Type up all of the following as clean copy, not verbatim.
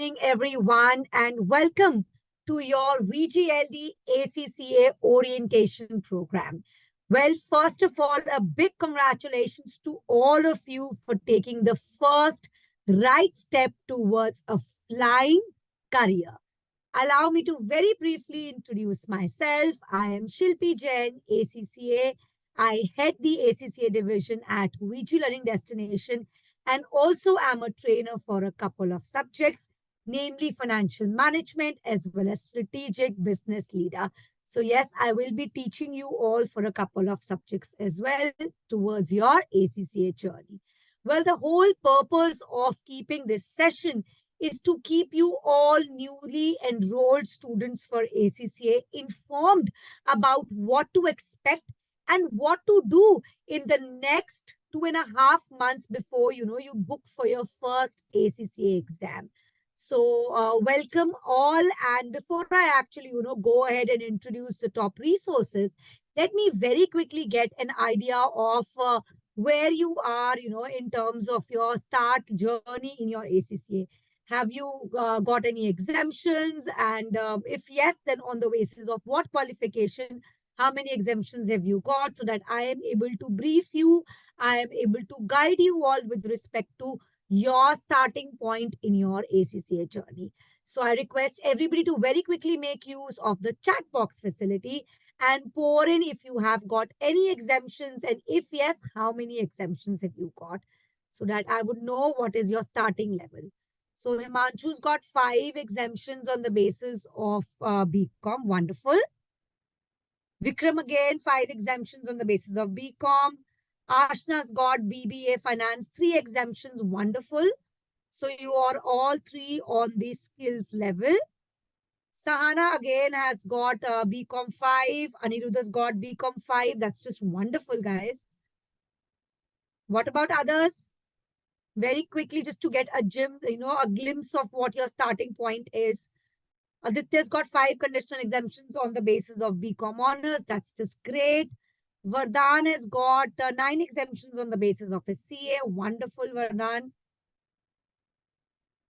evening, everyone, and welcome to your VGLD ACCA orientation program. Well, first of all, a big congratulations to all of you for taking the first right step towards a flying career. Allow me to very briefly introduce myself. I am Shilpi Jain, ACCA. I head the ACCA division at VG Learning Destination and also am a trainer for a couple of subjects, namely financial management as well as strategic business leader. So yes, I will be teaching you all for a couple of subjects as well towards your ACCA journey. Well, the whole purpose of keeping this session is to keep you all newly enrolled students for ACCA informed about what to expect and what to do in the next 2.5 months before, you book for your first ACCA exam. So welcome all. And before I actually, go ahead and introduce the top resources, let me very quickly get an idea of where you are, in terms of your start journey in your ACCA. Have you got any exemptions? And if yes, then on the basis of what qualification, how many exemptions have you got so that I am able to brief you, I am able to guide you all with respect to your starting point in your ACCA journey. So I request everybody to very quickly make use of the chat box facility and pour in if you have got any exemptions, and if yes, how many exemptions have you got, so that I would know what is your starting level. So Himanshu's got 5 exemptions on the basis of BCom. Wonderful. Vikram again, 5 exemptions on the basis of BCom. Ashna's got BBA Finance, 3 exemptions. Wonderful. So you are all 3 on the skills level. Sahana again has got BCom 5. Aniruddha's got BCom 5. That's just wonderful, guys. What about others? Very quickly, just to get a glimpse of what your starting point is. Aditya's got 5 conditional exemptions on the basis of BCom honors. That's just great. Vardhan has got 9 exemptions on the basis of his CA. Wonderful, Vardhan.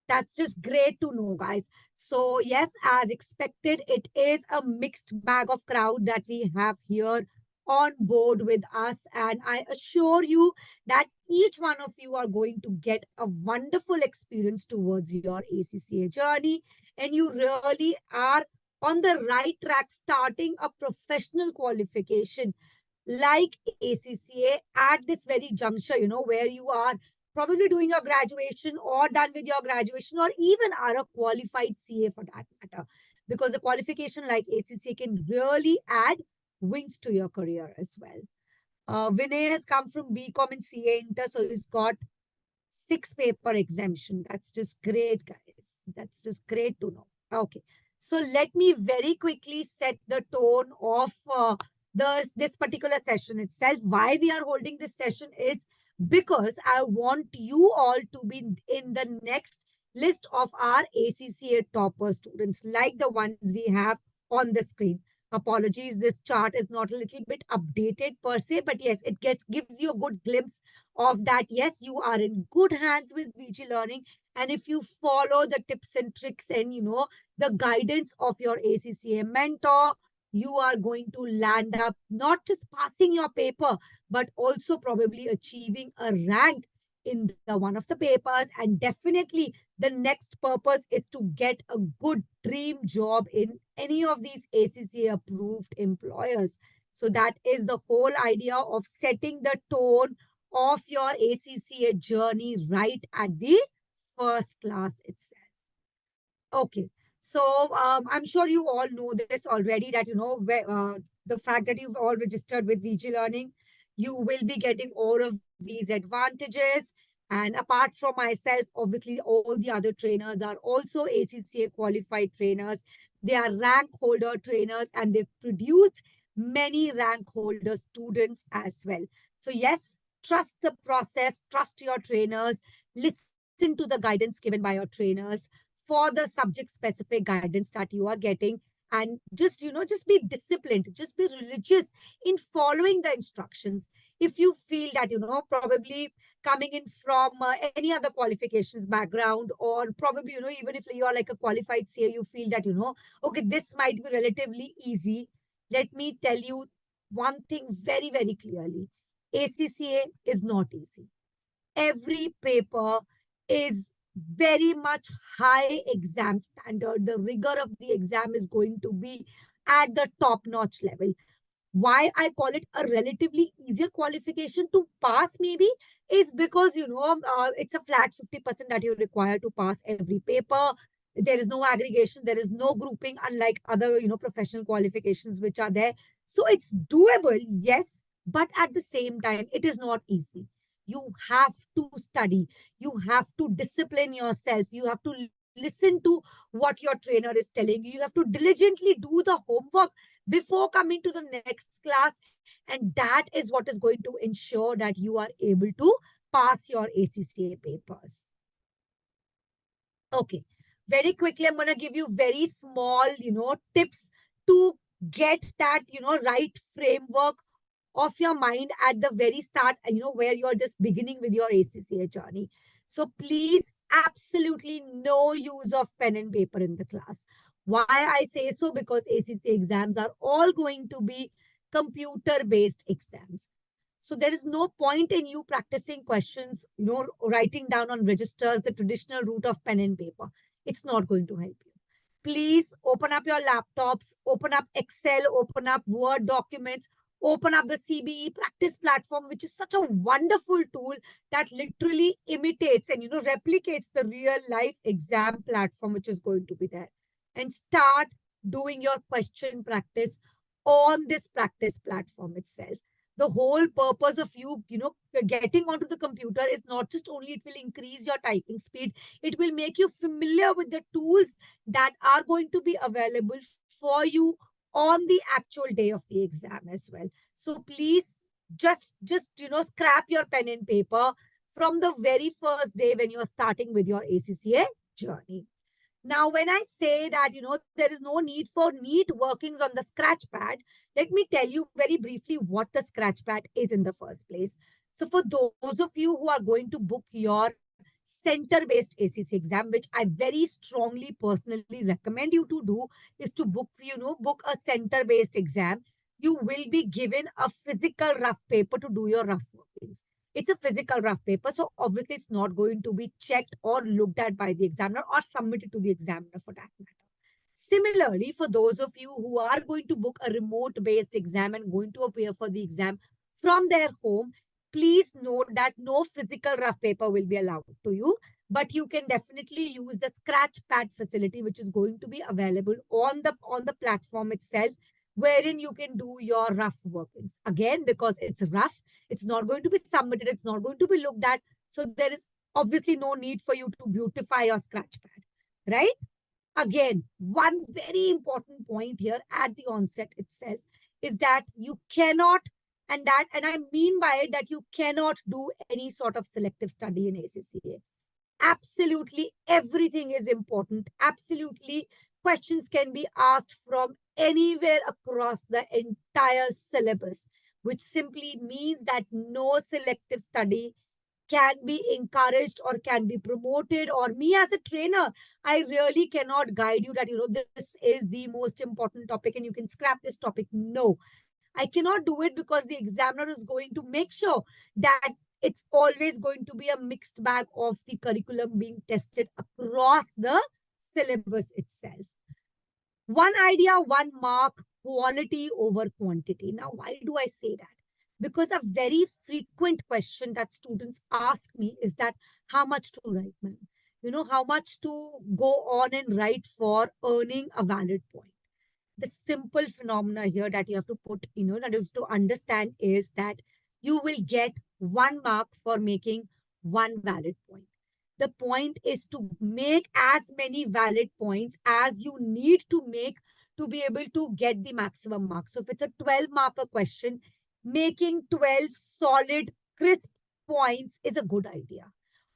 That's just great to know, guys. So yes, as expected, it is a mixed bag of crowd that we have here on board with us. And I assure you that each one of you are going to get a wonderful experience towards your ACCA journey. And you really are on the right track, starting a professional qualification like ACCA at this very juncture, where you are probably doing your graduation or done with your graduation, or even are a qualified CA for that matter. Because a qualification like ACCA can really add wings to your career as well. Vinay has come from BCom and CA Inter, so he's got 6 paper exemption. That's just great, guys. That's just great to know. Okay. So let me very quickly set the tone of this particular session itself. Why we are holding this session is because I want you all to be in the next list of our ACCA topper students, like the ones we have on the screen. Apologies, this chart is not a little bit updated per se, but yes, it gives you a good glimpse of that. Yes, you are in good hands with VG Learning. And if you follow the tips and tricks and, the guidance of your ACCA mentor, you are going to land up not just passing your paper, but also probably achieving a rank in the one of the papers. And definitely the next purpose is to get a good dream job in any of these ACCA approved employers. So that is the whole idea of setting the tone of your ACCA journey right at the first class itself. Okay. So I'm sure you all know this already, that, the fact that you've all registered with VG Learning, you will be getting all of these advantages. And apart from myself, obviously, all the other trainers are also ACCA qualified trainers. They are rank holder trainers, and they've produced many rank holder students as well. So yes, trust the process, trust your trainers, listen to the guidance given by your trainers for the subject specific guidance that you are getting. And just be disciplined, just be religious in following the instructions. If you feel that, probably coming in from any other qualifications background, or probably, even if you are like a qualified CA, you feel that, okay, this might be relatively easy. Let me tell you one thing very, very clearly. ACCA is not easy. Every paper is very much high exam standard. The rigor of the exam is going to be at the top notch level. Why I call it a relatively easier qualification to pass, maybe, is because, it's a flat 50% that you require to pass every paper. There is no aggregation, there is no grouping, unlike other, professional qualifications which are there. So it's doable, yes, but at the same time, it is not easy. You have to study, you have to discipline yourself, you have to listen to what your trainer is telling you, you have to diligently do the homework before coming to the next class. And that is what is going to ensure that you are able to pass your ACCA papers. Okay, very quickly, I'm going to give you very small, tips to get that, right framework of your mind at the very start, where you're just beginning with your ACCA journey. So please, absolutely no use of pen and paper in the class. Why I say so? Because ACCA exams are all going to be computer-based exams. So there is no point in you practicing questions, writing down on registers the traditional route of pen and paper. It's not going to help you. Please open up your laptops, open up Excel, open up Word documents, open up the CBE practice platform, which is such a wonderful tool that literally imitates and, replicates the real life exam platform, which is going to be there. And start doing your question practice on this practice platform itself. The whole purpose of you, getting onto the computer is not just only it will increase your typing speed, it will make you familiar with the tools that are going to be available for you on the actual day of the exam as well. So please just scrap your pen and paper from the very first day when you're starting with your ACCA journey. Now, when I say that, there is no need for neat workings on the scratch pad, let me tell you very briefly what the scratch pad is in the first place. So for those of you who are going to book your center-based ACC exam, which I very strongly personally recommend you to do, is to book a center-based exam. You will be given a physical rough paper to do your rough workings. It's a physical rough paper, so obviously it's not going to be checked or looked at by the examiner or submitted to the examiner for that matter. Similarly, for those of you who are going to book a remote-based exam and going to appear for the exam from their home, please note that no physical rough paper will be allowed to you, but you can definitely use the scratch pad facility, which is going to be available on the platform itself, wherein you can do your rough workings. Again, because it's rough, it's not going to be submitted, it's not going to be looked at. So there is obviously no need for you to beautify your scratch pad, right? Again, one very important point here at the onset itself is that you cannot, and I mean by it that you cannot do any sort of selective study in ACCA. Absolutely everything is important. Absolutely questions can be asked from anywhere across the entire syllabus, which simply means that no selective study can be encouraged or can be promoted. Or me as a trainer, I really cannot guide you that, this is the most important topic and you can scrap this topic. No, I cannot do it because the examiner is going to make sure that it's always going to be a mixed bag of the curriculum being tested across the syllabus itself. One idea, one mark, quality over quantity. Now, why do I say that? Because a very frequent question that students ask me is that how much to write, ma'am? How much to go on and write for earning a valid point? The simple phenomena here that you have to put, that you have to understand is that you will get 1 mark for making one valid point. The point is to make as many valid points as you need to make to be able to get the maximum marks. So if it's a 12-marker question, making 12 solid, crisp points is a good idea.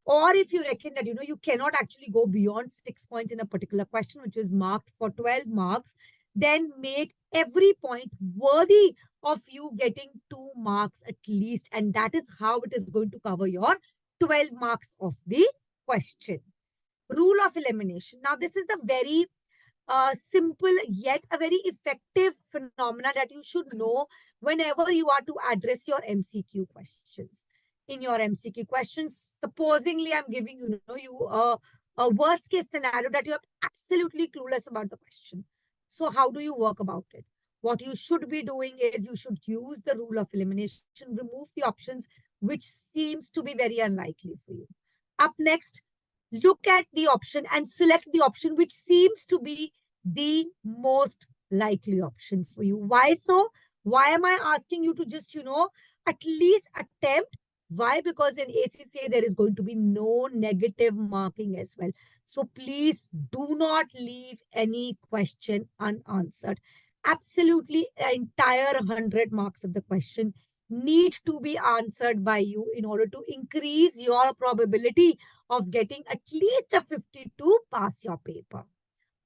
Or if you reckon that, you cannot actually go beyond 6 points in a particular question, which is marked for 12 marks, then make every point worthy of you getting 2 marks at least. And that is how it is going to cover your 12 marks of the question. Rule of elimination. Now, this is the very simple yet a very effective phenomena that you should know whenever you are to address your MCQ questions. In your MCQ questions, supposingly I'm giving you a worst case scenario that you are absolutely clueless about the question. So how do you work about it? What you should be doing is you should use the rule of elimination, remove the options which seems to be very unlikely for you. Up next, look at the option and select the option which seems to be the most likely option for you. Why so? Why am I asking you to just, at least attempt? Why? Because in ACCA, there is going to be no negative marking as well. So please do not leave any question unanswered. Absolutely, the entire 100 marks of the question need to be answered by you in order to increase your probability of getting at least a 50 to pass your paper.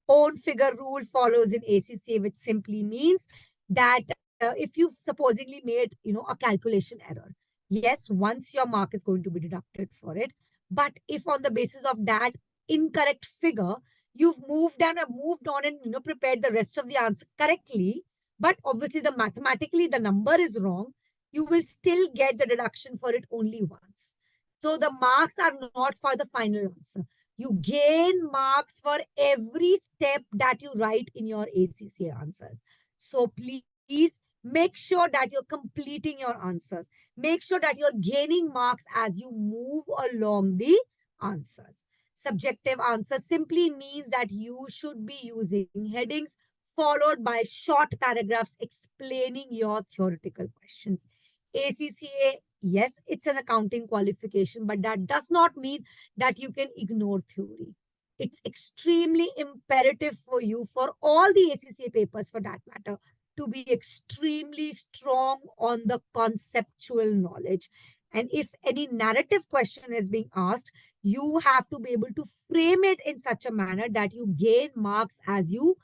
Own figure rule follows in ACCA, which simply means that if you've supposedly made, a calculation error, yes, once your mark is going to be deducted for it. But if on the basis of that incorrect figure, you've moved on and, prepared the rest of the answer correctly, but obviously mathematically the number is wrong, you will still get the deduction for it only once. So the marks are not for the final answer. You gain marks for every step that you write in your ACCA answers. So please make sure that you're completing your answers. Make sure that you're gaining marks as you move along the answers. Subjective answer simply means that you should be using headings followed by short paragraphs explaining your theoretical questions. ACCA, yes, it's an accounting qualification, but that does not mean that you can ignore theory. It's extremely imperative for you, for all the ACCA papers for that matter, to be extremely strong on the conceptual knowledge. And if any narrative question is being asked, you have to be able to frame it in such a manner that you gain marks as you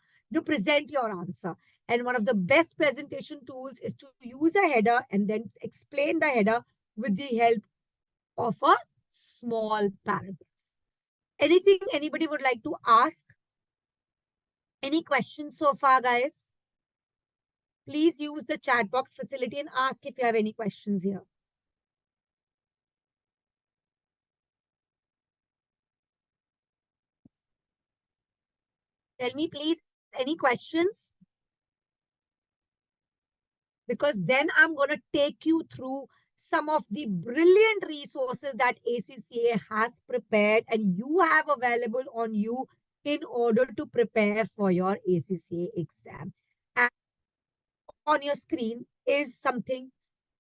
present your answer. And one of the best presentation tools is to use a header and then explain the header with the help of a small paragraph. Anything anybody would like to ask? Any questions so far, guys? Please use the chat box facility and ask if you have any questions here. Tell me, please, any questions? Because then I'm going to take you through some of the brilliant resources that ACCA has prepared and you have available on you in order to prepare for your ACCA exam. And on your screen is something,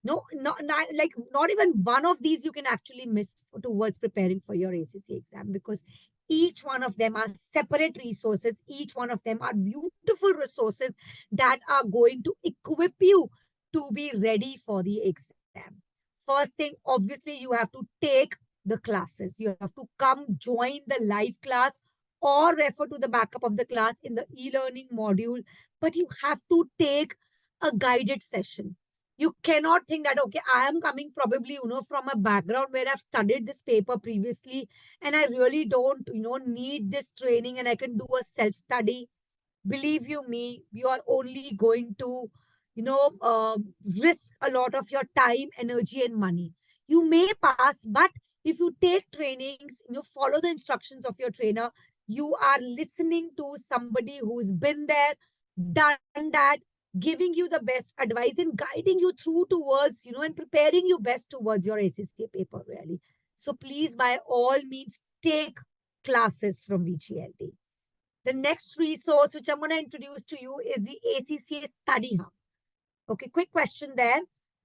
not even one of these you can actually miss towards preparing for your ACCA exam, because each one of them are separate resources. Each one of them are beautiful resources that are going to equip you to be ready for the exam. First thing, obviously, you have to take the classes. You have to come join the live class or refer to the backup of the class in the e-learning module. But you have to take a guided session. You cannot think that, okay, I am coming probably, from a background where I've studied this paper previously and I really don't, need this training and I can do a self-study. Believe you me, you are only going to, risk a lot of your time, energy, and money. You may pass, but if you take trainings, follow the instructions of your trainer, you are listening to somebody who's been there, done that, giving you the best advice and guiding you through towards, and preparing you best towards your ACCA paper, really. So please, by all means, take classes from VGLD. The next resource which I'm going to introduce to you is the ACCA Study Hub. Okay, quick question there.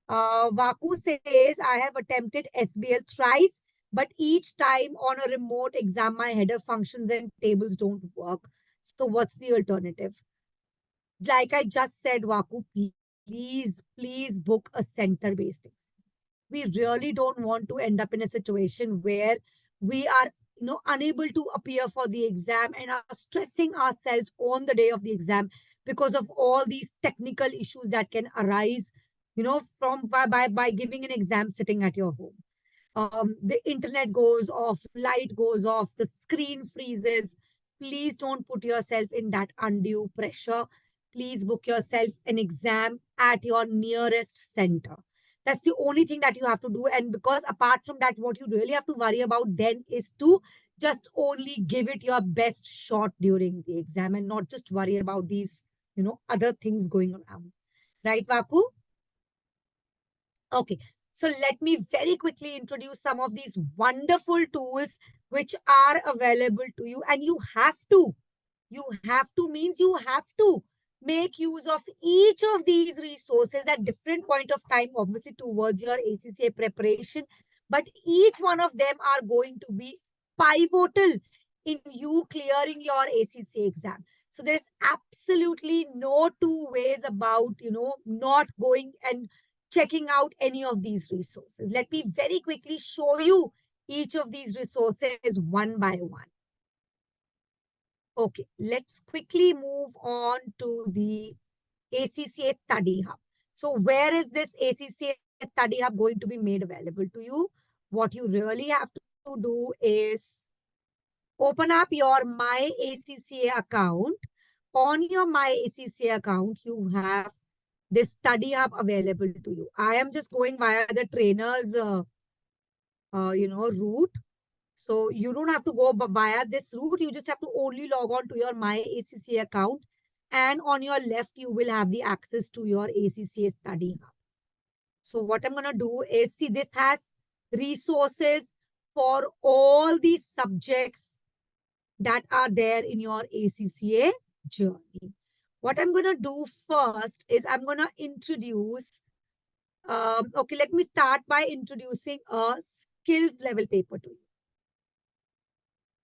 Vaku says, I have attempted SBL thrice, but each time on a remote exam, my header functions and tables don't work. So what's the alternative? Like I just said, Vaku, please book a center-based exam. We really don't want to end up in a situation where we are unable to appear for the exam and are stressing ourselves on the day of the exam because of all these technical issues that can arise, from by giving an exam sitting at your home. The internet goes off, light goes off, the screen freezes. Please don't put yourself in that undue pressure. Please book yourself an exam at your nearest center. That's the only thing that you have to do. And because apart from that, what you really have to worry about then is to just only give it your best shot during the exam and not just worry about these, other things going around. Right, Vaku? Okay, so let me very quickly introduce some of these wonderful tools which are available to you, and you have to. You have to means you have to make use of each of these resources at different point of time, obviously towards your ACCA preparation. But each one of them are going to be pivotal in you clearing your ACCA exam. So there's absolutely no two ways about, not going and checking out any of these resources. Let me very quickly show you each of these resources one by one. Okay, let's quickly move on to the ACCA Study Hub. So where is this ACCA Study Hub going to be made available to you? What you really have to do is open up your My ACCA account. On your My ACCA account, you have this Study Hub available to you. I am just going via the trainer's, route. So you don't have to go via this route. You just have to only log on to your My ACCA account. And on your left, you will have the access to your ACCA Study Hub. So what I'm going to do is, see, this has resources for all these subjects that are there in your ACCA journey. What I'm going to do first is I'm going to introduce, okay, let me start by introducing a skills level paper to you.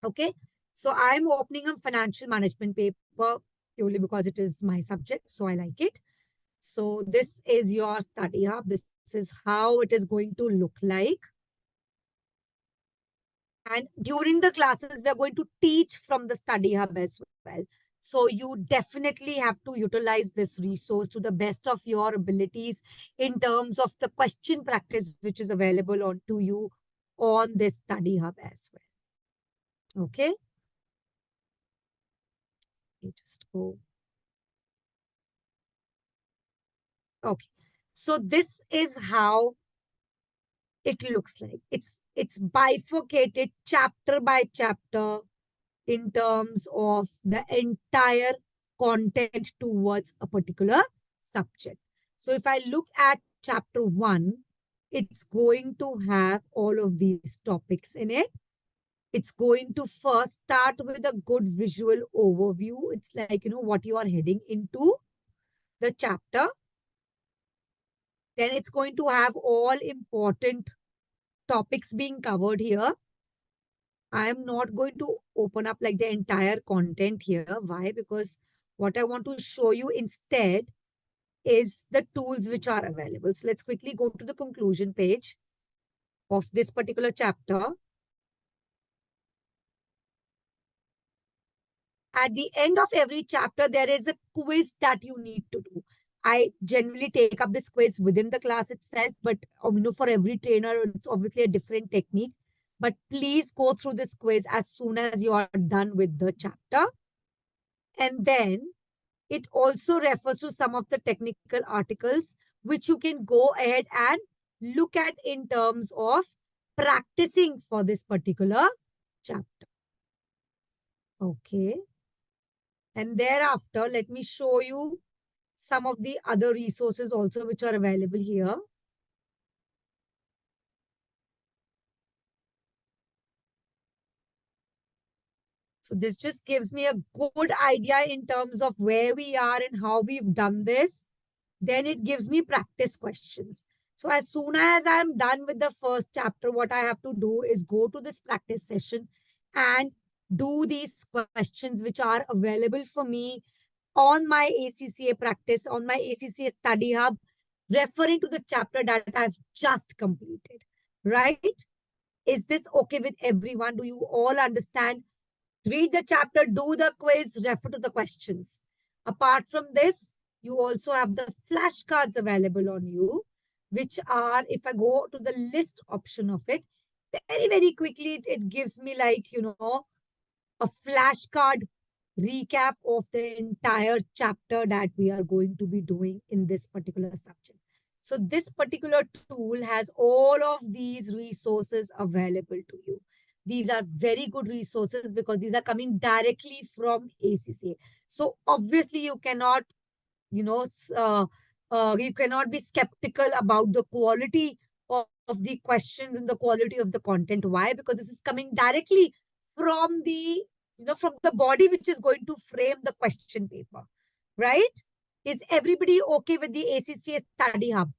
Okay, so I'm opening a financial management paper purely because it is my subject, so I like it. So this is your study hub. This is how it is going to look like. And during the classes, we are going to teach from the study hub as well. So you definitely have to utilize this resource to the best of your abilities in terms of the question practice, which is available on to you on this study hub as well. Okay. Let me just go. Okay. So this is how it looks like. It's bifurcated chapter by chapter in terms of the entire content towards a particular subject. So if I look at chapter 1, it's going to have all of these topics in it. It's going to first start with a good visual overview. It's like, what you are heading into the chapter. Then it's going to have all important topics being covered here. I am not going to open up like the entire content here. Why? Because what I want to show you instead is the tools which are available. So let's quickly go to the conclusion page of this particular chapter. At the end of every chapter, there is a quiz that you need to do. I generally take up this quiz within the class itself, but for every trainer, it's obviously a different technique. But please go through this quiz as soon as you are done with the chapter. And then it also refers to some of the technical articles, which you can go ahead and look at in terms of practicing for this particular chapter. Okay. And thereafter, let me show you some of the other resources also which are available here. So this just gives me a good idea in terms of where we are and how we've done this. Then it gives me practice questions. So as soon as I'm done with the first chapter, what I have to do is go to this practice session and do these questions which are available for me on my ACCA practice, on my ACCA study hub, referring to the chapter that I've just completed, right? Is this okay with everyone? Do you all understand? Read the chapter, do the quiz, refer to the questions. Apart from this, you also have the flashcards available on you, which are, if I go to the list option of it, very, very quickly, it gives me like, a flashcard recap of the entire chapter that we are going to be doing in this particular subject. So this particular tool has all of these resources available to you. These are very good resources because these are coming directly from ACCA. So obviously you cannot, you know, you cannot be skeptical about the quality of the questions and the quality of the content. Why? Because this is coming directly from the, from the body which is going to frame the question paper, right? Is everybody okay with the ACCA Study Hub?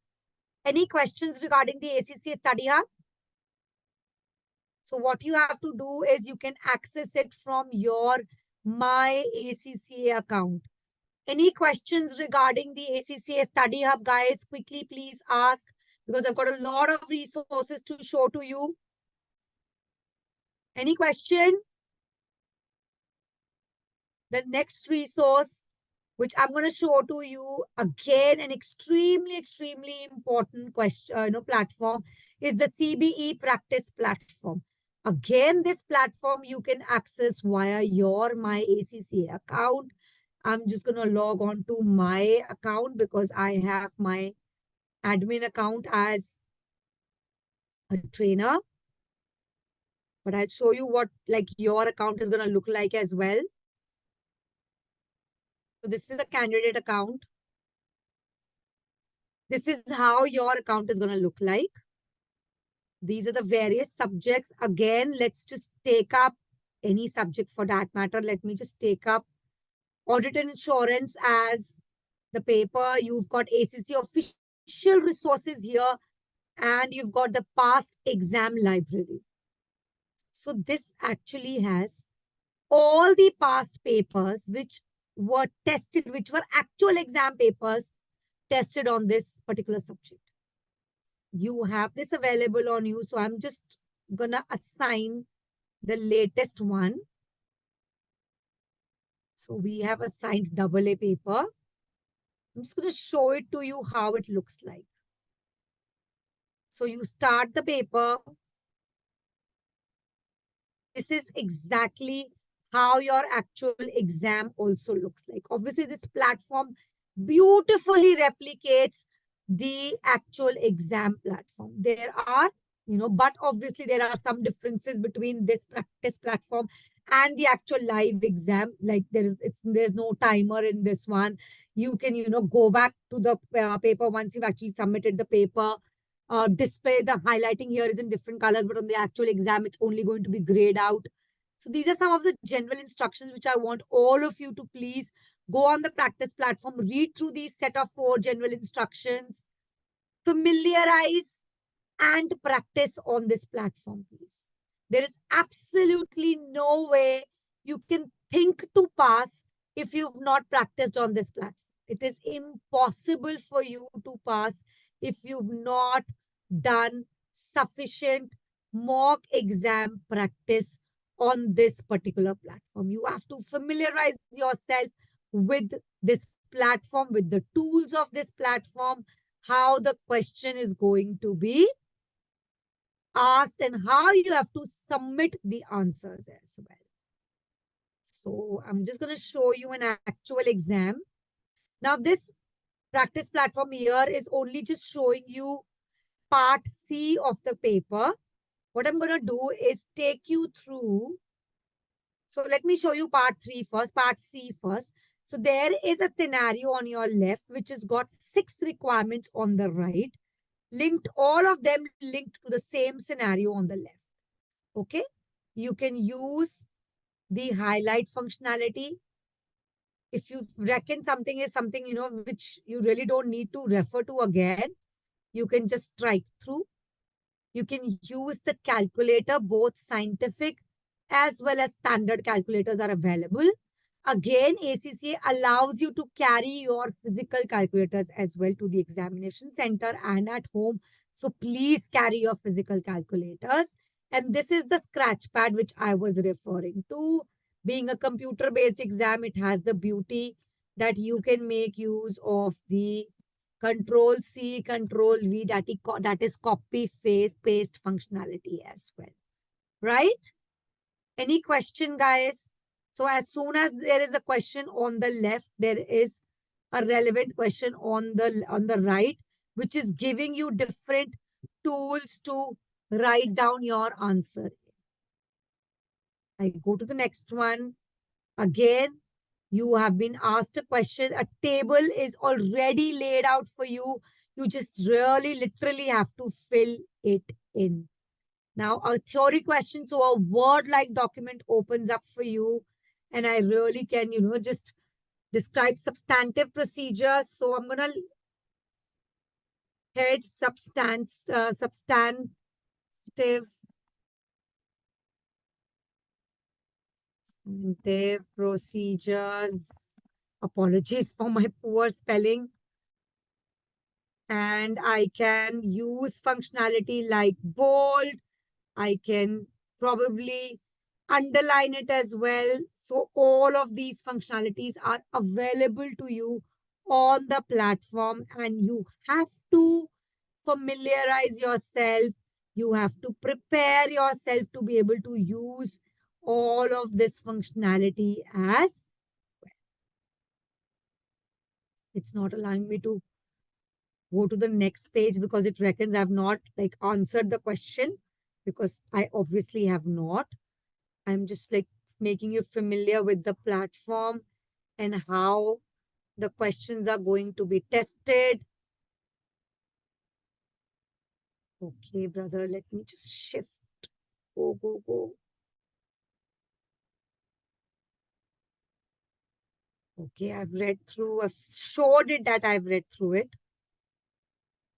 Any questions regarding the ACCA Study Hub? So what you have to do is you can access it from your My ACCA account. Any questions regarding the ACCA Study Hub, guys? Quickly, please ask, because I've got a lot of resources to show to you. Any question? The next resource, which I'm going to show to you, again, an extremely, extremely important question, platform, is the CBE practice platform. Again, this platform you can access via your My ACCA account. I'm just going to log on to my account because I have my admin account as a trainer. But I'll show you what like your account is going to look like as well. So this is a candidate account. This is how your account is going to look like. These are the various subjects. Again, let's just take up any subject for that matter. Let me just take up audit and insurance as the paper. You've got ACCA official resources here, and you've got the past exam library. So this actually has all the past papers which were tested, which were actual exam papers tested on this particular subject. You have this available on you. So I'm just gonna assign the latest one. So we have assigned AA paper. I'm just going to show it to you how it looks like. So you start the paper. This is exactly how your actual exam also looks like. Obviously, this platform beautifully replicates the actual exam platform. There are, but obviously there are some differences between this practice platform and the actual live exam. Like there's no timer in this one. You can, go back to the paper once you've actually submitted the paper. Display the highlighting here is in different colors, but on the actual exam, it's only going to be grayed out. So these are some of the general instructions which I want all of you to please go on the practice platform, read through these set of 4 general instructions, familiarize and practice on this platform, please. There is absolutely no way you can think to pass if you've not practiced on this platform. It is impossible for you to pass if you've not done sufficient mock exam practice on this particular platform. You have to familiarize yourself with this platform, with the tools of this platform, how the question is going to be asked, and how you have to submit the answers as well. So I'm just going to show you an actual exam. Now, this practice platform here is only just showing you part C of the paper. What I'm going to do is take you through. So let me show you part 3 first, part C first. So there is a scenario on your left, which has got 6 requirements on the right, linked, all of them linked to the same scenario on the left. Okay. You can use the highlight functionality. If you reckon something is something, which you really don't need to refer to again, you can just strike through. You can use the calculator, both scientific as well as standard calculators are available. Again, ACCA allows you to carry your physical calculators as well to the examination center and at home. So please carry your physical calculators. And this is the scratch pad which I was referring to. Being a computer-based exam, it has the beauty that you can make use of the Control C, Control V, that is copy, paste functionality as well. Right? Any question, guys? So as soon as there is a question on the left, there is a relevant question on the right, which is giving you different tools to write down your answer. I go to the next one. Again, you have been asked a question. A table is already laid out for you. You just really literally have to fill it in. Now, a theory question, so a word-like document opens up for you. And I really can, just describe substantive procedures. So I'm going to head substantive procedures. Apologies for my poor spelling. And I can use functionality like bold. I can probably underline it as well. So all of these functionalities are available to you on the platform, and you have to familiarize yourself. You have to prepare yourself to be able to use all of this functionality as it's not allowing me to go to the next page because it reckons I've not answered the question, because I obviously have not. I'm just making you familiar with the platform and how the questions are going to be tested. Okay, brother, let me just shift. Go. Okay, I've read through. I've showed it that I've read through it.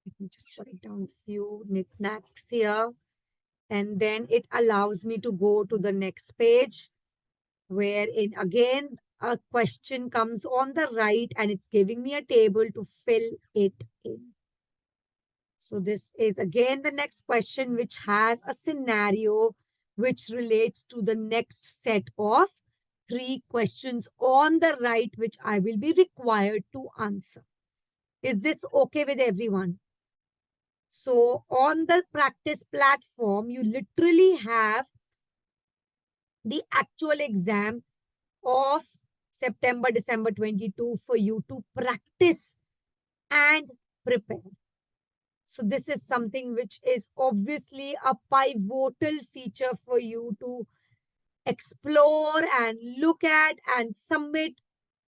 Let me just write down a few knickknacks here. And then it allows me to go to the next page, wherein again, a question comes on the right and it's giving me a table to fill it in. So this is again the next question, which has a scenario which relates to the next set of 3 questions on the right, which I will be required to answer. Is this okay with everyone? So on the practice platform, you literally have the actual exam of September, December 22 for you to practice and prepare. So this is something which is obviously a pivotal feature for you to explore and look at and submit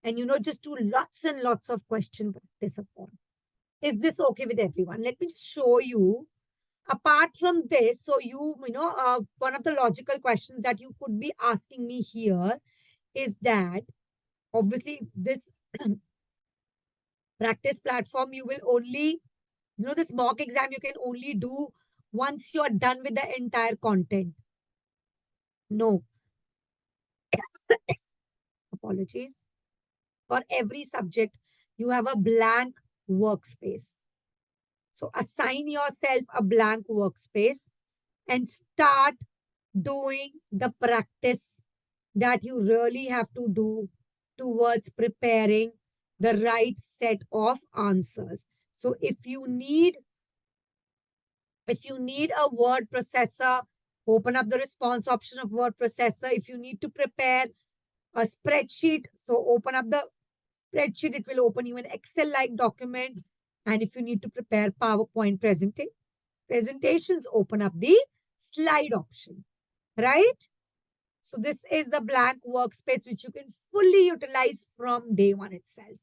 and, just do lots and lots of question practice upon. Is this okay with everyone? Let me just show you. Apart from this, so one of the logical questions that you could be asking me here is that obviously this practice platform, you will only, this mock exam you can only do once you're done with the entire content. No. Apologies. For every subject, you have a blank workspace. So assign yourself a blank workspace and start doing the practice that you really have to do towards preparing the right set of answers. So if you need a word processor, open up the response option of word processor. If you need to prepare a spreadsheet, so open up the spreadsheet. It will open you an Excel-like document. And if you need to prepare PowerPoint presentations, open up the slide option, right? So this is the blank workspace which you can fully utilize from day one itself.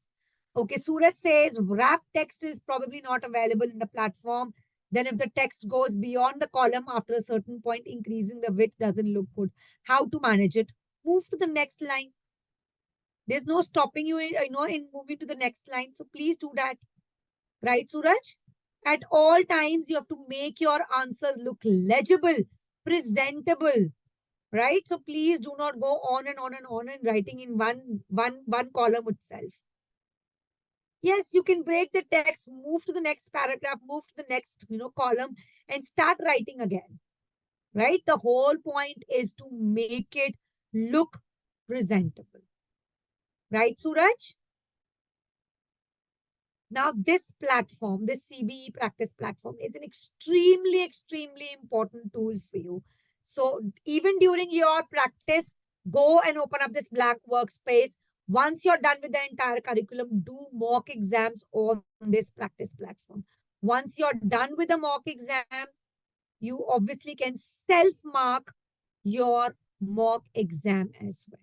Okay, Suraj says wrap text is probably not available in the platform. Then if the text goes beyond the column after a certain point, increasing the width doesn't look good. How to manage it? Move to the next line. There's no stopping you in moving to the next line. So please do that. Right, Suraj? At all times, you have to make your answers look legible, presentable, right? So please do not go on and on and on and writing in one column itself. Yes, you can break the text, move to the next paragraph, move to the next, column and start writing again, right? The whole point is to make it look presentable. Right, Suraj? Now, this platform, this CBE practice platform, is an extremely, extremely important tool for you. So even during your practice, go and open up this black workspace. Once you're done with the entire curriculum, do mock exams on this practice platform. Once you're done with the mock exam, you obviously can self-mark your mock exam as well.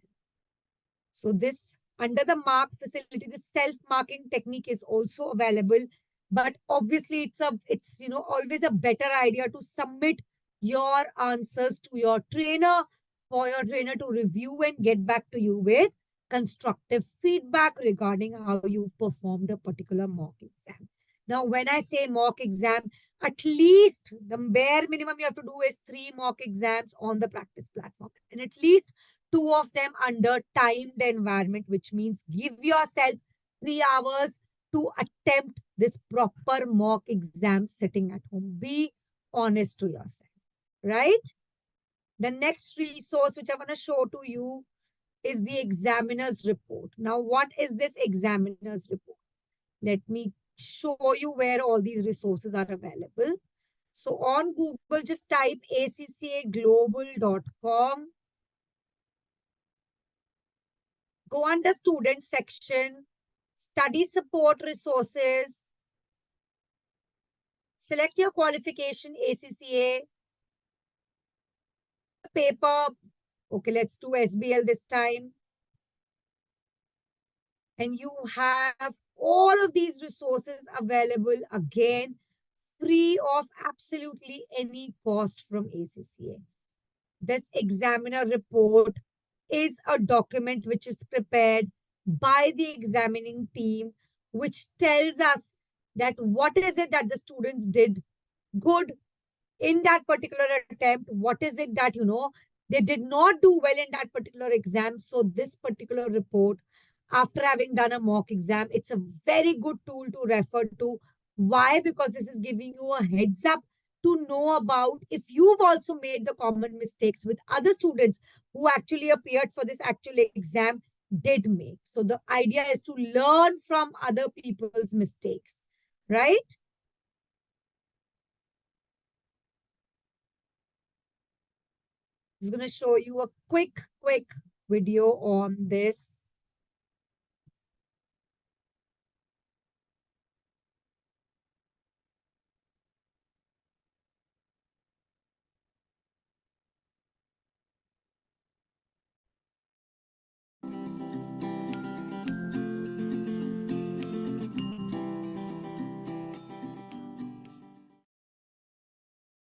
So this, under the mark facility, the self-marking technique is also available. But obviously it's always a better idea to submit your answers to your trainer for your trainer to review and get back to you with constructive feedback regarding how you performed a particular mock exam. Now, when I say mock exam, at least the bare minimum you have to do is 3 mock exams on the practice platform, and at least 2 of them under timed environment, which means give yourself 3 hours to attempt this proper mock exam sitting at home. Be honest to yourself, right? The next resource which I want to show to you is the examiner's report. Now, what is this examiner's report? Let me show you where all these resources are available. So on Google, just type accaglobal.com. Go under student section, study support resources, select your qualification ACCA, paper. Okay, let's do SBL this time. And you have all of these resources available again, free of absolutely any cost from ACCA. This examiner report is a document which is prepared by the examining team, which tells us that what is it that the students did good in that particular attempt, what is it that, they did not do well in that particular exam. So this particular report, after having done a mock exam, it's a very good tool to refer to. Why? Because this is giving you a heads up to know about if you've also made the common mistakes with other students who actually appeared for this actual exam did make. So the idea is to learn from other people's mistakes, right? I'm just going to show you a quick video on this.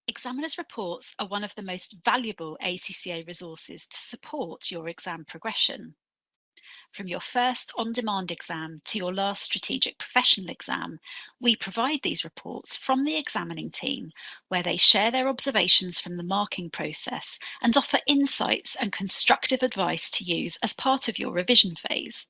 Examiners' reports are one of the most valuable ACCA resources to support your exam progression. From your first on-demand exam to your last strategic professional exam, we provide these reports from the examining team, where they share their observations from the marking process and offer insights and constructive advice to use as part of your revision phase.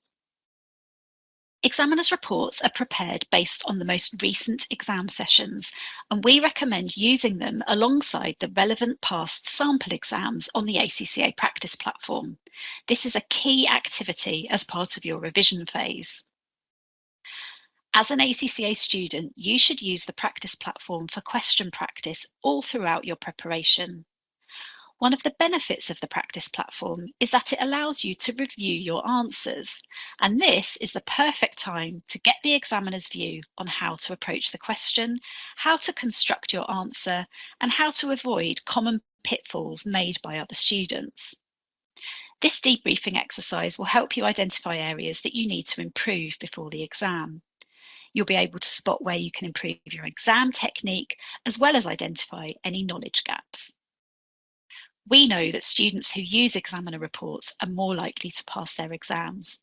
Examiners' reports are prepared based on the most recent exam sessions, and we recommend using them alongside the relevant past sample exams on the ACCA practice platform. This is a key activity as part of your revision phase. As an ACCA student, you should use the practice platform for question practice all throughout your preparation. One of the benefits of the practice platform is that it allows you to review your answers, and this is the perfect time to get the examiner's view on how to approach the question, how to construct your answer, and how to avoid common pitfalls made by other students. This debriefing exercise will help you identify areas that you need to improve before the exam. You'll be able to spot where you can improve your exam technique, as well as identify any knowledge gaps. We know that students who use examiner reports are more likely to pass their exams.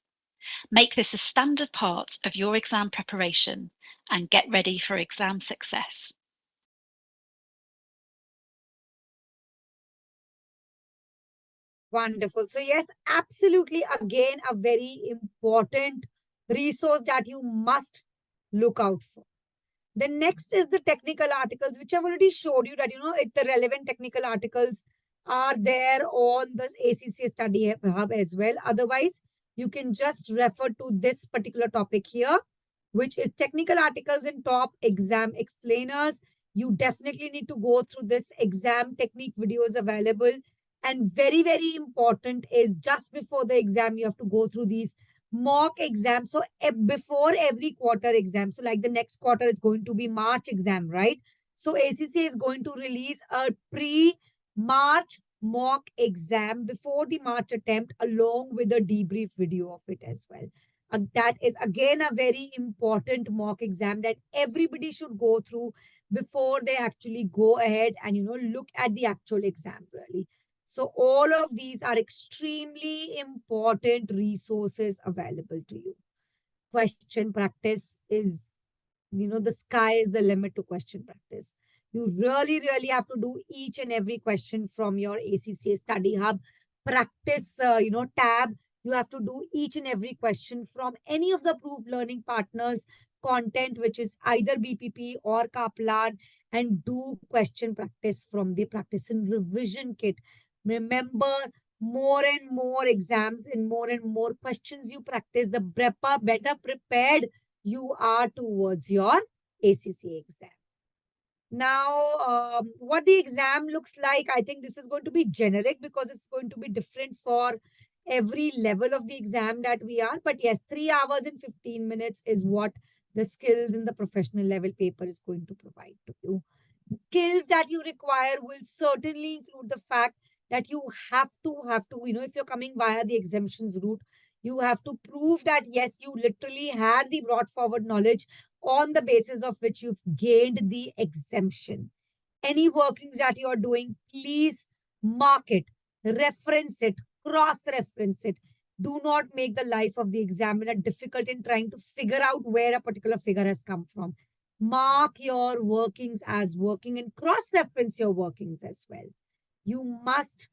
Make this a standard part of your exam preparation and get ready for exam success. Wonderful. So yes, absolutely, again, a very important resource that you must look out for. The next is the technical articles, which I've already showed you that, the relevant technical articles are there on the ACCA Study Hub as well. Otherwise, you can just refer to this particular topic here. which is technical articles and top exam explainers. You definitely need to go through this exam technique videos available. And very, very important is just before the exam, you have to go through these mock exams. So before every quarter exam, so like the next quarter is going to be March exam, right? So ACCA is going to release a pre-March mock exam before the March attempt, along with a debrief video of it as well. That is again a very important mock exam that everybody should go through before they actually go ahead and look at the actual exam really. So all of these are extremely important resources available to you. Question practice is, the sky is the limit to question practice. You really, really have to do each and every question from your ACCA Study Hub practice, tab. You have to do each and every question from any of the approved learning partners content, which is either BPP or Kaplan, and do question practice from the practice and revision kit. Remember, more and more exams and more questions you practice, the better prepared you are towards your ACCA exam. Now, what the exam looks like, I think this is going to be generic because it's going to be different for every level of the exam that we are. But yes, 3 hours and 15 minutes is what the skills in the professional level paper is going to provide to you. Skills that you require will certainly include the fact that you have to, if you're coming via the exemptions route, you have to prove that, yes, you literally had the brought forward knowledge on the basis of which you've gained the exemption. Any workings that you're doing, please mark it, reference it, cross-reference it. Do not make the life of the examiner difficult in trying to figure out where a particular figure has come from. Mark your workings as working and cross-reference your workings as well. You must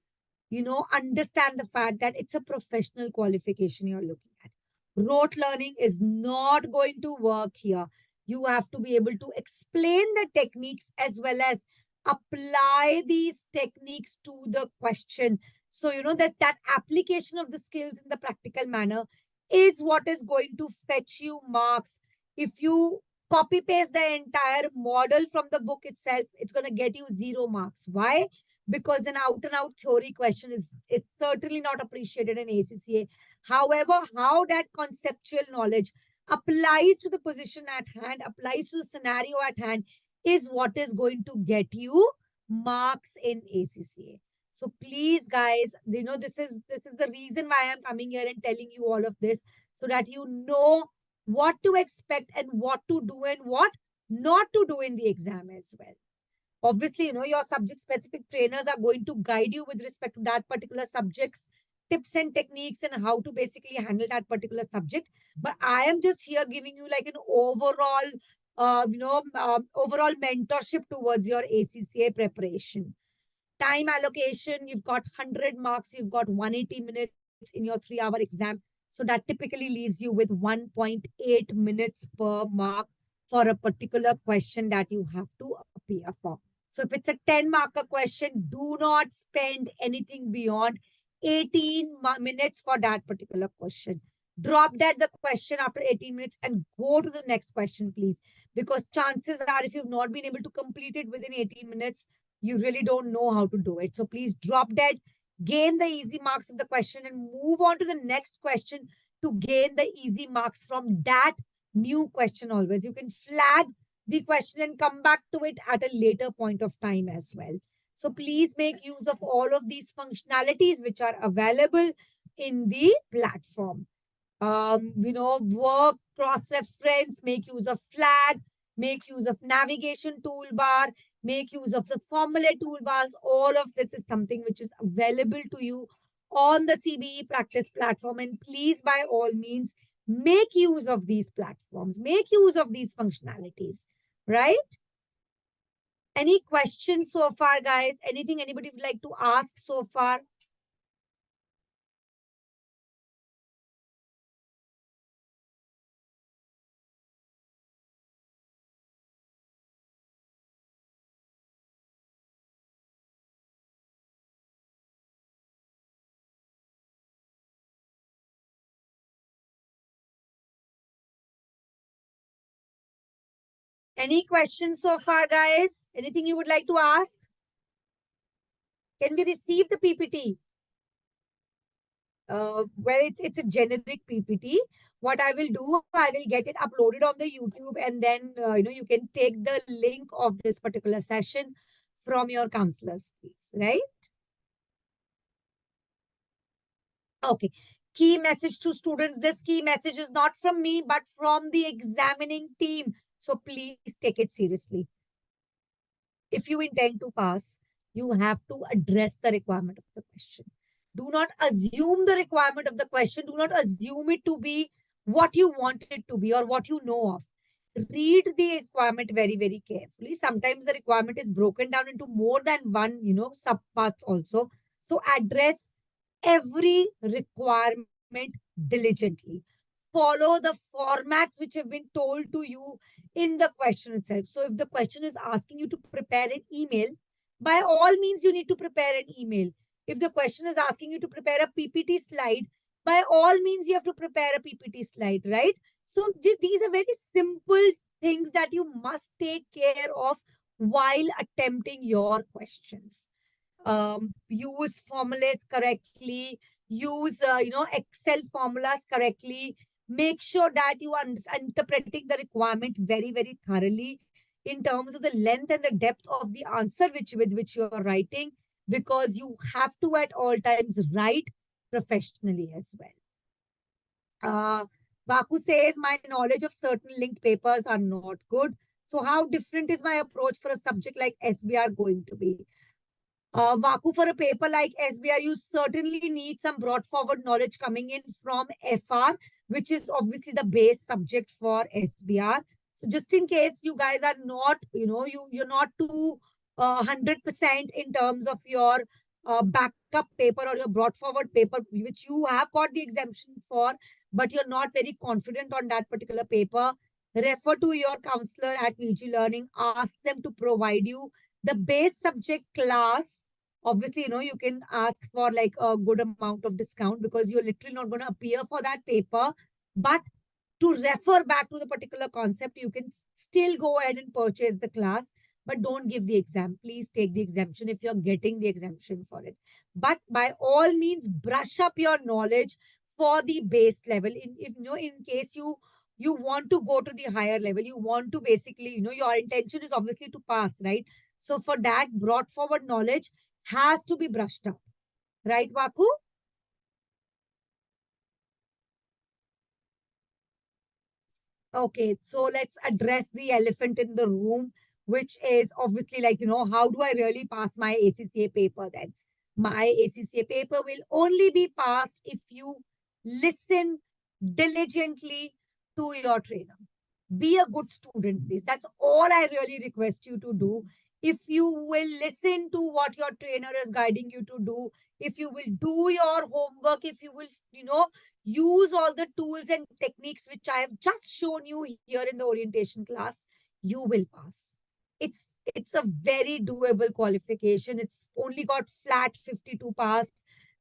understand the fact that it's a professional qualification you're looking at. Rote learning is not going to work here. You have to be able to explain the techniques as well as apply these techniques to the question. So, that application of the skills in the practical manner is what is going to fetch you marks. If you copy paste the entire model from the book itself, it's going to get you 0 marks. Why? Because an out and out theory question is, it's certainly not appreciated in ACCA. However, how that conceptual knowledge applies to the position at hand, applies to the scenario at hand, is what is going to get you marks in ACCA. So please, guys, this is the reason why I'm coming here and telling you all of this, so that you know what to expect and what to do and what not to do in the exam as well. Obviously, your subject specific trainers are going to guide you with respect to that particular subject's tips and techniques and how to basically handle that particular subject. But I am just here giving you like an overall, overall mentorship towards your ACCA preparation. Time allocation, you've got 100 marks, you've got 180 minutes in your 3-hour exam. So that typically leaves you with 1.8 minutes per mark for a particular question that you have to appear for. So if it's a 10-marker question, do not spend anything beyond 18 minutes for that particular question. Drop dead the question after 18 minutes and go to the next question, please. Because chances are, if you've not been able to complete it within 18 minutes, you really don't know how to do it. So please drop dead, gain the easy marks of the question, and move on to the next question to gain the easy marks from that new question always. You can flag the question and come back to it at a later point of time as well. So please make use of all of these functionalities which are available in the platform. Work, cross-reference, make use of flag, make use of navigation toolbar, make use of the formula toolbars. All of this is something which is available to you on the CBE practice platform. And please, by all means, make use of these platforms, make use of these functionalities, right? Any questions so far, guys? Anything anybody would like to ask so far? Any questions so far, guys? Anything you would like to ask? Can we receive the PPT? Well, it's a generic PPT. What I will do, I will get it uploaded on the YouTube, and then you can take the link of this particular session from your counselors, please. Right? Okay. Key message to students. This key message is not from me, but from the examining team. So please take it seriously. If you intend to pass, you have to address the requirement of the question. Do not assume the requirement of the question. Do not assume it to be what you want it to be or what you know of. Read the requirement very, very carefully. Sometimes the requirement is broken down into more than one, subparts also. So address every requirement diligently. Follow the formats which have been told to you in the question itself. So if the question is asking you to prepare an email, by all means, you need to prepare an email. If the question is asking you to prepare a PPT slide, by all means, you have to prepare a PPT slide, right? So these are very simple things that you must take care of while attempting your questions. Use formulas correctly, use Excel formulas correctly. Make sure that you are interpreting the requirement very, very thoroughly in terms of the length and the depth of the answer with which you are writing, because you have to at all times write professionally as well. Baku says, my knowledge of certain linked papers are not good. So how different is my approach for a subject like SBR going to be? Vaku, for a paper like SBI, you certainly need some brought forward knowledge coming in from FR, which is obviously the base subject for SBR. So just in case you guys are not, you're not too 100% in terms of your backup paper or your brought forward paper, which you have got the exemption for, but you're not very confident on that particular paper, refer to your counselor at VG Learning. Ask them to provide you the base subject class. Obviously, you can ask for like a good amount of discount because you're literally not going to appear for that paper. But to refer back to the particular concept, you can still go ahead and purchase the class, but don't give the exam. Please take the exemption if you're getting the exemption for it. But by all means, brush up your knowledge for the base level. In case you want to go to the higher level, you want to basically, your intention is obviously to pass, right? So for that, brought forward knowledge has to be brushed up. Right, Vaku? Okay, so let's address the elephant in the room, which is obviously like, how do I really pass my ACCA paper then? My ACCA paper will only be passed if you listen diligently to your trainer. Be a good student, please. That's all I really request you to do. If you will listen to what your trainer is guiding you to do, if you will do your homework, if you will, use all the tools and techniques which I have just shown you here in the orientation class, you will pass. It's a very doable qualification. It's only got flat 52 pass.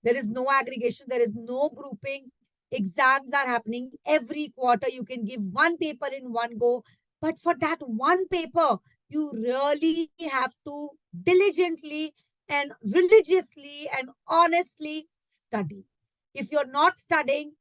There is no aggregation, there is no grouping. Exams are happening every quarter. You can give one paper in one go. But for that one paper, you really have to diligently and religiously and honestly study. If you're not studying,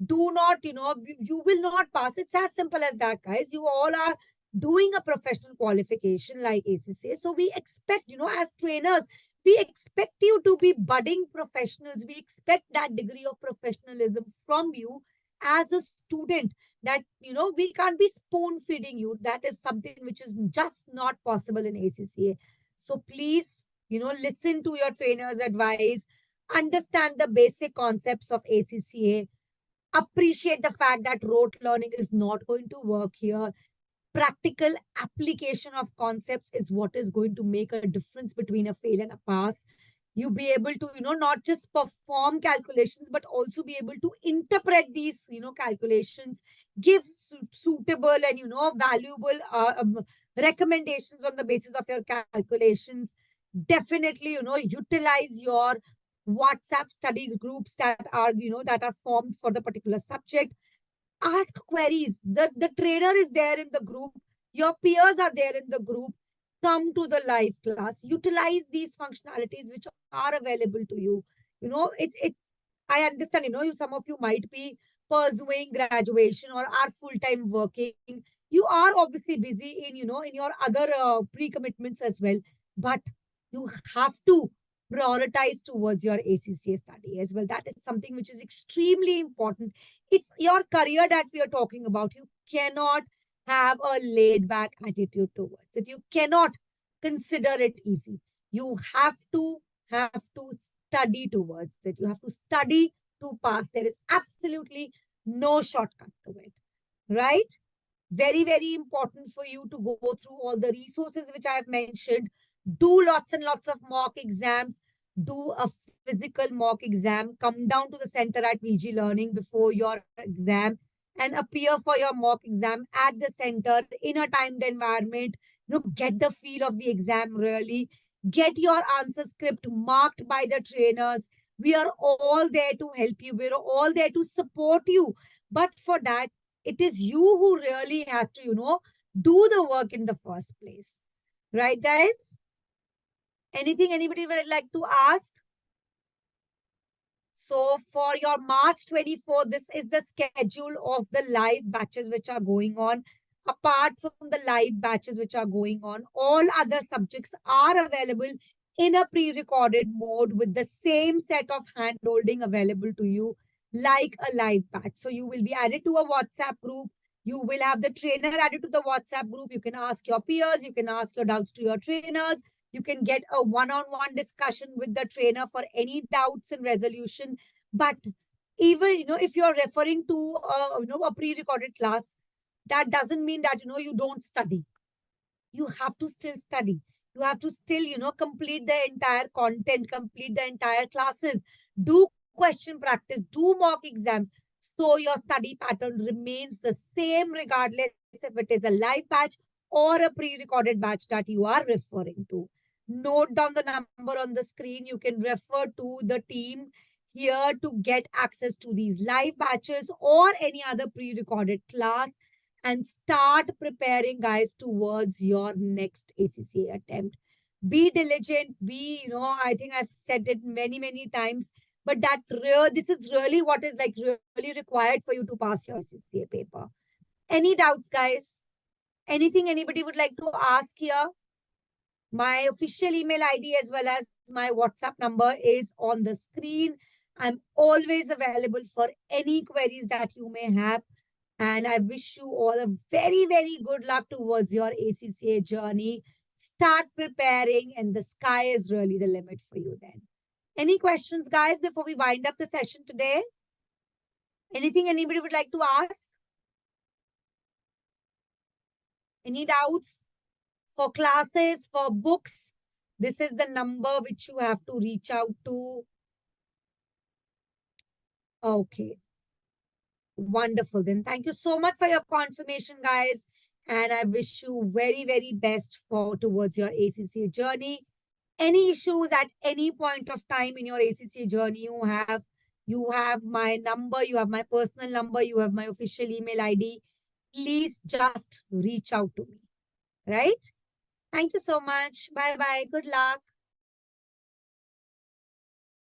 do not, you will not pass. It's as simple as that, guys. You all are doing a professional qualification like ACCA. So we expect, as trainers, we expect you to be budding professionals. We expect that degree of professionalism from you as a student, that, we can't be spoon feeding you. That is something which is just not possible in ACCA. So please, listen to your trainer's advice, understand the basic concepts of ACCA, appreciate the fact that rote learning is not going to work here. Practical application of concepts is what is going to make a difference between a fail and a pass. You be able to, not just perform calculations, but also be able to interpret these, calculations, give suitable and, valuable recommendations on the basis of your calculations. Definitely, utilize your WhatsApp study groups that are formed for the particular subject. Ask queries. The trainer is there in the group. Your peers are there in the group. Come to the live class. Utilize these functionalities which are available to you. I understand, some of you might be pursuing graduation or are full-time working. You are obviously busy in, in your other pre-commitments as well. But you have to prioritize towards your ACCA study as well. That is something which is extremely important. It's your career that we are talking about. You cannot have a laid back attitude towards it. You cannot consider it easy. You have to study towards it. You have to study to pass. There is absolutely no shortcut to it, right? Very, very important for you to go through all the resources which I have mentioned. Do lots and lots of mock exams. Do a physical mock exam. Come down to the center at VG Learning before your exam and appear for your mock exam at the center in a timed environment. Get the feel of the exam really. Get your answer script marked by the trainers. We are all there to help you. We're all there to support you. But for that, it is you who really has to, do the work in the first place. Right, guys? Anything anybody would like to ask? So for your March 24, this is the schedule of the live batches which are going on. Apart from the live batches which are going on, all other subjects are available in a pre-recorded mode with the same set of hand-holding available to you like a live batch. So you will be added to a WhatsApp group. You will have the trainer added to the WhatsApp group. You can ask your peers. You can ask your doubts to your trainers. You can get a one-on-one discussion with the trainer for any doubts and resolution. But even, if you're referring to, a pre-recorded class, that doesn't mean that, you don't study. You have to still study. You have to still, complete the entire content, complete the entire classes, do question practice, do mock exams. So your study pattern remains the same regardless if it is a live batch or a pre-recorded batch that you are referring to. Note down the number on the screen. You can refer to the team here to get access to these live batches or any other pre-recorded class and start preparing, guys, towards your next ACCA attempt. Be diligent. I think I've said it many, many times, but this is really what is like really required for you to pass your ACCA paper. Any doubts, guys? Anything anybody would like to ask here? My official email ID as well as my WhatsApp number is on the screen. I'm always available for any queries that you may have. And I wish you all a very, very good luck towards your ACCA journey. Start preparing, and the sky is really the limit for you then. Any questions, guys, before we wind up the session today? Anything anybody would like to ask? Any doubts? For classes, for books, this is the number which you have to reach out to. Okay. Wonderful. Then thank you so much for your confirmation, guys. And I wish you very, very best for towards your ACCA journey. Any issues at any point of time in your ACCA journey you have my number, you have my personal number, you have my official email ID. Please just reach out to me. Right? Thank you so much. Bye-bye. Good luck.